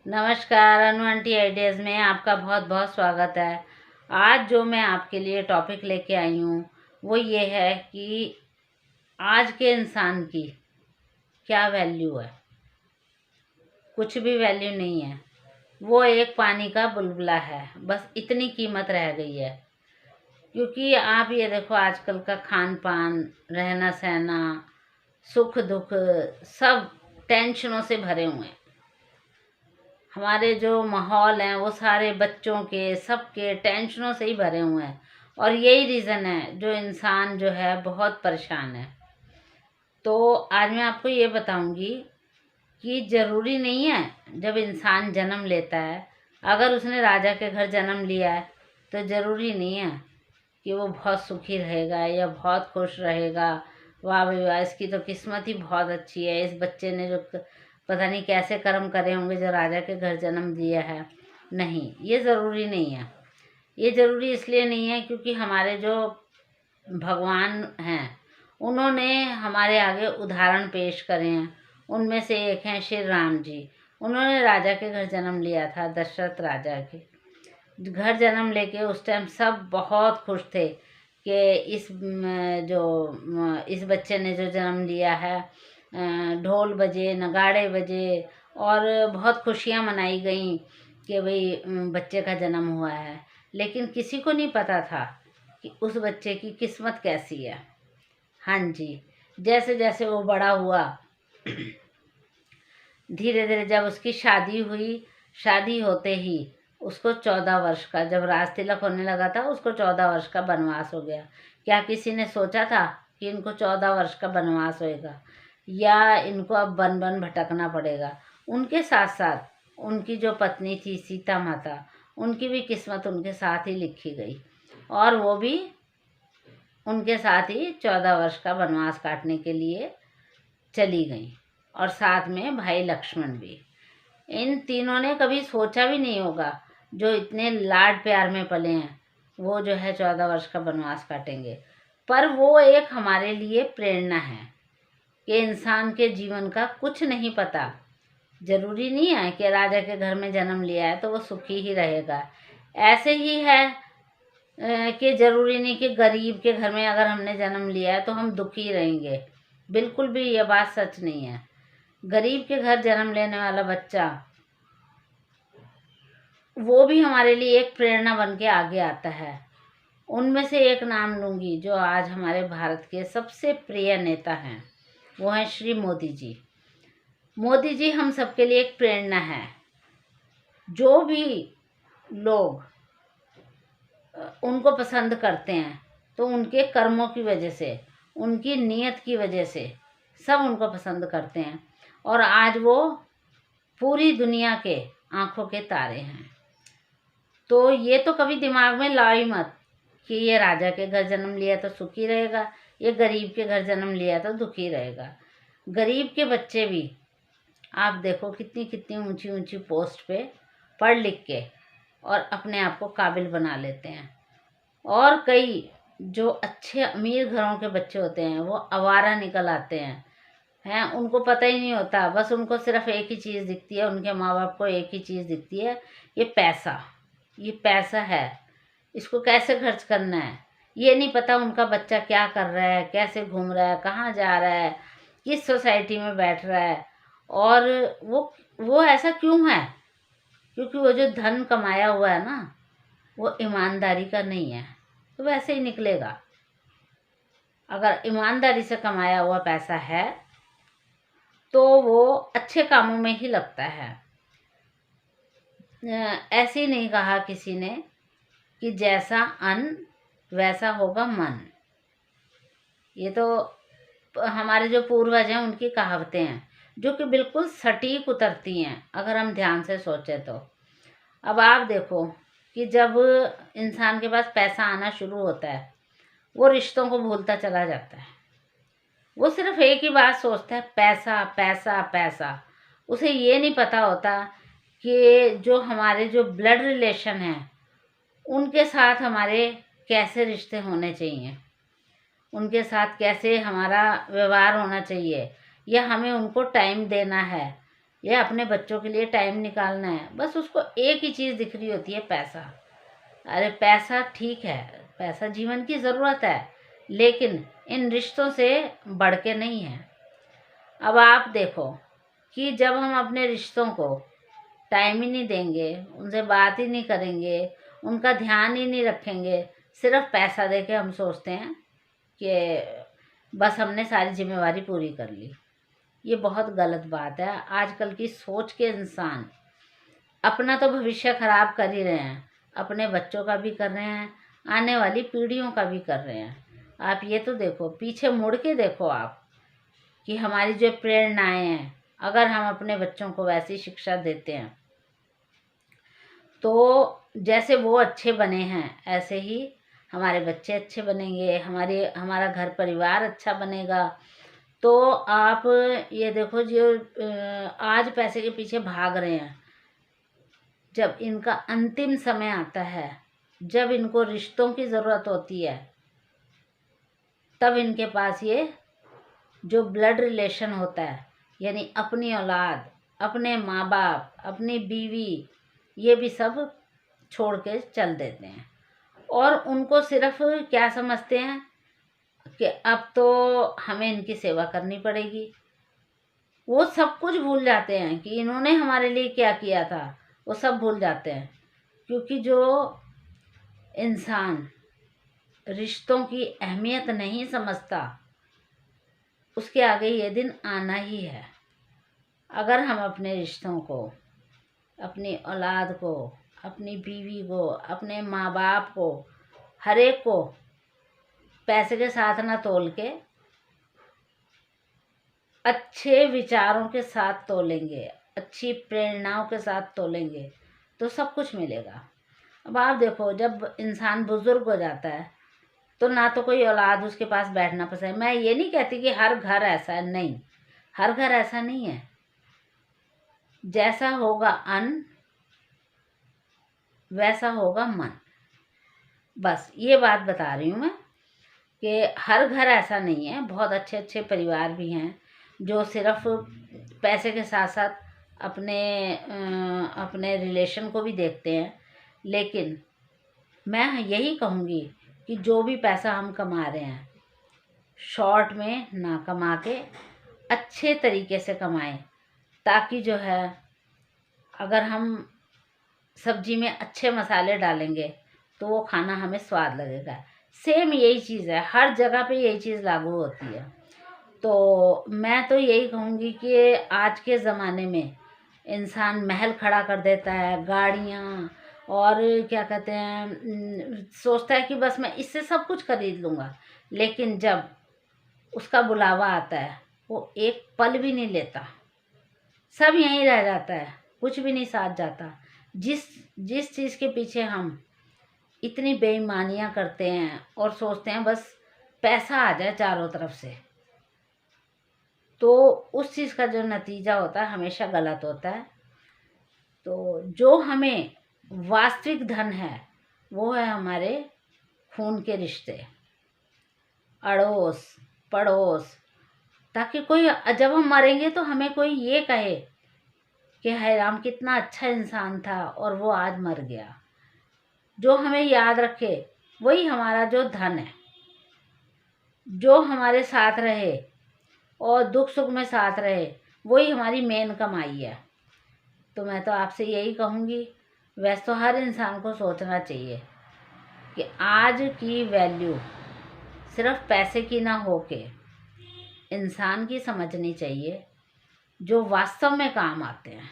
नमस्कार, अनु aunty ideas में आपका बहुत बहुत स्वागत है। आज जो मैं आपके लिए टॉपिक लेके आई हूँ वो ये है कि आज के इंसान की क्या वैल्यू है। कुछ भी वैल्यू नहीं है। वो एक पानी का बुलबुला है, बस इतनी कीमत रह गई है। क्योंकि आप ये देखो, आजकल का खान पान, रहना सहना, सुख दुख सब टेंशनों से भरे हुए हैं। हमारे जो माहौल हैं वो सारे बच्चों के, सबके टेंशनों से ही भरे हुए हैं। और यही रीज़न है जो इंसान जो है बहुत परेशान है। तो आज मैं आपको ये बताऊंगी कि ज़रूरी नहीं है जब इंसान जन्म लेता है, अगर उसने राजा के घर जन्म लिया है तो ज़रूरी नहीं है कि वो बहुत सुखी रहेगा या बहुत खुश रहेगा। वाह भाई वाह, इसकी तो किस्मत ही बहुत अच्छी है, इस बच्चे ने जो पता नहीं कैसे कर्म करे होंगे जो राजा के घर जन्म दिया है। नहीं, ये ज़रूरी नहीं है। ये ज़रूरी इसलिए नहीं है क्योंकि हमारे जो भगवान हैं उन्होंने हमारे आगे उदाहरण पेश करे हैं। उनमें से एक हैं श्री राम जी। उन्होंने राजा के घर जन्म लिया था, दशरथ राजा के घर जन्म लेके उस टाइम सब बहुत खुश थे कि इस बच्चे ने जो जन्म लिया है। ढोल बजे, नगाड़े बजे और बहुत खुशियाँ मनाई गई कि भाई बच्चे का जन्म हुआ है। लेकिन किसी को नहीं पता था कि उस बच्चे की किस्मत कैसी है। हाँ जी, जैसे जैसे वो बड़ा हुआ, धीरे धीरे जब उसकी शादी हुई, शादी होते ही उसको 14 वर्ष का, जब राज तिलक होने लगा था, उसको 14 वर्ष का वनवास हो गया। क्या किसी ने सोचा था कि इनको 14 वर्ष का वनवास होएगा या इनको अब वन वन भटकना पड़ेगा। उनके साथ साथ उनकी जो पत्नी थी सीता माता, उनकी भी किस्मत उनके साथ ही लिखी गई और वो भी उनके साथ ही 14 वर्ष का वनवास काटने के लिए चली गई। और साथ में भाई लक्ष्मण भी। इन तीनों ने कभी सोचा भी नहीं होगा, जो इतने लाड प्यार में पले हैं, वो जो है 14 वर्ष का वनवास काटेंगे। पर वो एक हमारे लिए प्रेरणा है कि इंसान के जीवन का कुछ नहीं पता। जरूरी नहीं है कि राजा के घर में जन्म लिया है तो वो सुखी ही रहेगा। ऐसे ही है कि जरूरी नहीं कि गरीब के घर में अगर हमने जन्म लिया है तो हम दुखी रहेंगे। बिल्कुल भी ये बात सच नहीं है। गरीब के घर जन्म लेने वाला बच्चा, वो भी हमारे लिए एक प्रेरणा बन के आगे आता है। उनमें से एक नाम लूँगी जो आज हमारे भारत के सबसे प्रिय नेता हैं, वो हैं श्री मोदी जी। मोदी जी हम सबके लिए एक प्रेरणा है। जो भी लोग उनको पसंद करते हैं तो उनके कर्मों की वजह से, उनकी नीयत की वजह से सब उनको पसंद करते हैं। और आज वो पूरी दुनिया के आंखों के तारे हैं। तो ये तो कभी दिमाग में लाओ ही मत कि ये राजा के घर जन्म लिया तो सुखी रहेगा, ये गरीब के घर जन्म लिया तो दुखी रहेगा। गरीब के बच्चे भी आप देखो कितनी कितनी ऊंची ऊंची पोस्ट पे पढ़ लिख के और अपने आप को काबिल बना लेते हैं। और कई जो अच्छे अमीर घरों के बच्चे होते हैं वो आवारा निकल आते हैं, उनको पता ही नहीं होता। बस उनको सिर्फ एक ही चीज़ दिखती है, उनके माँ बाप को एक ही चीज़ दिखती है, ये पैसा। ये पैसा है, इसको कैसे खर्च करना है। ये नहीं पता उनका बच्चा क्या कर रहा है, कैसे घूम रहा है, कहाँ जा रहा है, किस सोसाइटी में बैठ रहा है। और वो ऐसा क्यों है? क्योंकि वो जो धन कमाया हुआ है ना, वो ईमानदारी का नहीं है, तो वैसे ही निकलेगा। अगर ईमानदारी से कमाया हुआ पैसा है तो वो अच्छे कामों में ही लगता है। ऐसे ही नहीं कहा किसी ने कि जैसा अन्न वैसा होगा मन। ये तो हमारे जो पूर्वज हैं उनकी कहावतें हैं, जो कि बिल्कुल सटीक उतरती हैं अगर हम ध्यान से सोचें तो। अब आप देखो कि जब इंसान के पास पैसा आना शुरू होता है, वो रिश्तों को भूलता चला जाता है। वो सिर्फ एक ही बात सोचता है, पैसा पैसा पैसा। उसे ये नहीं पता होता कि जो हमारे जो ब्लड रिलेशन हैं उनके साथ हमारे कैसे रिश्ते होने चाहिए, उनके साथ कैसे हमारा व्यवहार होना चाहिए, या हमें उनको टाइम देना है। या अपने बच्चों के लिए टाइम निकालना है, बस उसको एक ही चीज़ दिख रही होती है, पैसा। अरे पैसा ठीक है, पैसा जीवन की ज़रूरत है, लेकिन इन रिश्तों से बढ़ के नहीं है। अब आप देखो कि जब हम अपने रिश्तों को टाइम ही नहीं देंगे, उनसे बात ही नहीं करेंगे, उनका ध्यान ही नहीं रखेंगे, सिर्फ पैसा दे के हम सोचते हैं कि बस हमने सारी जिम्मेवारी पूरी कर ली। ये बहुत गलत बात है। आजकल की सोच के इंसान अपना तो भविष्य खराब कर ही रहे हैं, अपने बच्चों का भी कर रहे हैं, आने वाली पीढ़ियों का भी कर रहे हैं। आप ये तो देखो, पीछे मुड़ के देखो आप कि हमारी जो प्रेरणाएं हैं, अगर हम अपने बच्चों को वैसी शिक्षा देते हैं तो जैसे वो अच्छे बने हैं ऐसे ही हमारे बच्चे अच्छे बनेंगे, हमारा घर परिवार अच्छा बनेगा। तो आप ये देखो, जो आज पैसे के पीछे भाग रहे हैं, जब इनका अंतिम समय आता है, जब इनको रिश्तों की ज़रूरत होती है, तब इनके पास ये जो ब्लड रिलेशन होता है, यानी अपनी औलाद, अपने माँ बाप, अपनी बीवी, ये भी सब छोड़ के चल देते हैं। और उनको सिर्फ क्या समझते हैं कि अब तो हमें इनकी सेवा करनी पड़ेगी। वो सब कुछ भूल जाते हैं कि इन्होंने हमारे लिए क्या किया था, वो सब भूल जाते हैं। क्योंकि जो इंसान रिश्तों की अहमियत नहीं समझता, उसके आगे ये दिन आना ही है। अगर हम अपने रिश्तों को, अपनी औलाद को, अपनी बीवी को, अपने माँ बाप को, हर एक को पैसे के साथ ना तोल के अच्छे विचारों के साथ तोलेंगे, अच्छी प्रेरणाओं के साथ तोलेंगे, तो सब कुछ मिलेगा। अब आप देखो, जब इंसान बुजुर्ग हो जाता है तो ना तो कोई औलाद उसके पास बैठना पसंद है। मैं ये नहीं कहती कि हर घर ऐसा है, नहीं, हर घर ऐसा नहीं है। जैसा होगा अन्न वैसा होगा मन, बस ये बात बता रही हूँ मैं कि हर घर ऐसा नहीं है। बहुत अच्छे अच्छे परिवार भी हैं जो सिर्फ पैसे के साथ साथ अपने रिलेशन को भी देखते हैं। लेकिन मैं यही कहूँगी कि जो भी पैसा हम कमा रहे हैं, शॉर्ट में ना कमा के अच्छे तरीके से कमाएं, ताकि जो है, अगर हम सब्जी में अच्छे मसाले डालेंगे तो वो खाना हमें स्वाद लगेगा। सेम यही चीज़ है, हर जगह पे यही चीज़ लागू होती है। तो मैं तो यही कहूँगी कि आज के ज़माने में इंसान महल खड़ा कर देता है, गाड़ियाँ, और क्या कहते हैं, सोचता है कि बस मैं इससे सब कुछ खरीद लूँगा। लेकिन जब उसका बुलावा आता है, वो एक पल भी नहीं लेता, सब यहीं रह जाता है, कुछ भी नहीं साथ जाता। जिस जिस चीज़ के पीछे हम इतनी बेईमानियाँ करते हैं और सोचते हैं बस पैसा आ जाए चारों तरफ से, तो उस चीज़ का जो नतीजा होता है हमेशा गलत होता है। तो जो हमें वास्तविक धन है वो है हमारे खून के रिश्ते, अड़ोस पड़ोस, ताकि कोई, जब हम मरेंगे तो हमें कोई ये कहे कि हाय राम, कितना अच्छा इंसान था और वो आज मर गया। जो हमें याद रखे वही हमारा जो धन है, जो हमारे साथ रहे और दुख सुख में साथ रहे, वही हमारी मेन कमाई है। तो मैं तो आपसे यही कहूँगी, वैसे तो हर इंसान को सोचना चाहिए कि आज की वैल्यू सिर्फ पैसे की ना होके इंसान की समझनी चाहिए, जो वास्तव में काम आते हैं।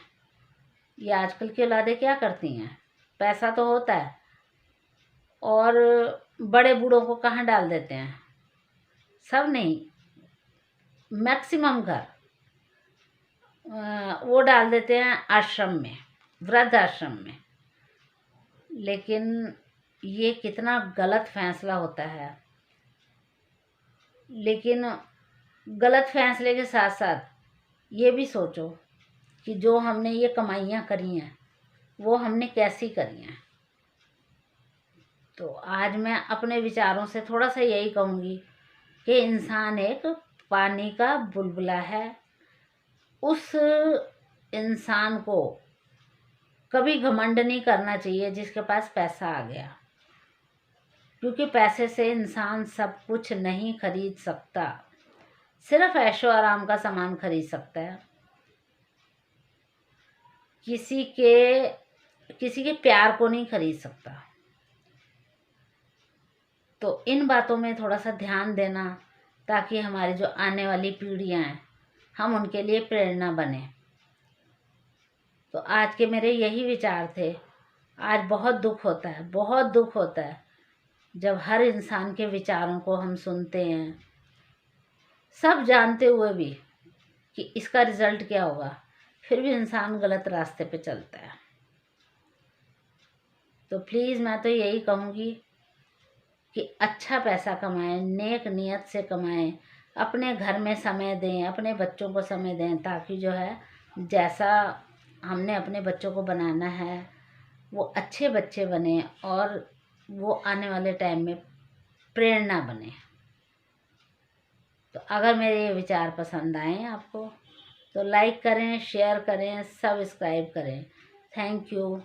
ये आजकल की औलादें क्या करती हैं, पैसा तो होता है और बड़े बूढ़ों को कहाँ डाल देते हैं, सब नहीं, मैक्सिमम घर वो डाल देते हैं आश्रम में, वृद्ध आश्रम में। लेकिन ये कितना गलत फैसला होता है। लेकिन गलत फैसले के साथ साथ ये भी सोचो कि जो हमने ये कमाइयाँ करी हैं वो हमने कैसी करी हैं। तो आज मैं अपने विचारों से थोड़ा सा यही कहूँगी कि इंसान एक पानी का बुलबुला है। उस इंसान को कभी घमंड नहीं करना चाहिए जिसके पास पैसा आ गया, क्योंकि पैसे से इंसान सब कुछ नहीं खरीद सकता, सिर्फ ऐशो आराम का सामान खरीद सकता है। किसी के प्यार को नहीं खरीद सकता। तो इन बातों में थोड़ा सा ध्यान देना, ताकि हमारी जो आने वाली पीढ़ियां हैं हम उनके लिए प्रेरणा बने। तो आज के मेरे यही विचार थे। आज बहुत दुख होता है, बहुत दुख होता है जब हर इंसान के विचारों को हम सुनते हैं, सब जानते हुए भी कि इसका रिजल्ट क्या होगा, फिर भी इंसान गलत रास्ते पे चलता है। तो प्लीज़ मैं तो यही कहूँगी कि अच्छा पैसा कमाएं, नेक नियत से कमाएं, अपने घर में समय दें, अपने बच्चों को समय दें, ताकि जो है जैसा हमने अपने बच्चों को बनाना है वो अच्छे बच्चे बने और वो आने वाले टाइम में प्रेरणा बने। तो अगर मेरे ये विचार पसंद आए आपको तो लाइक करें, शेयर करें, सब्सक्राइब करें। Thank you.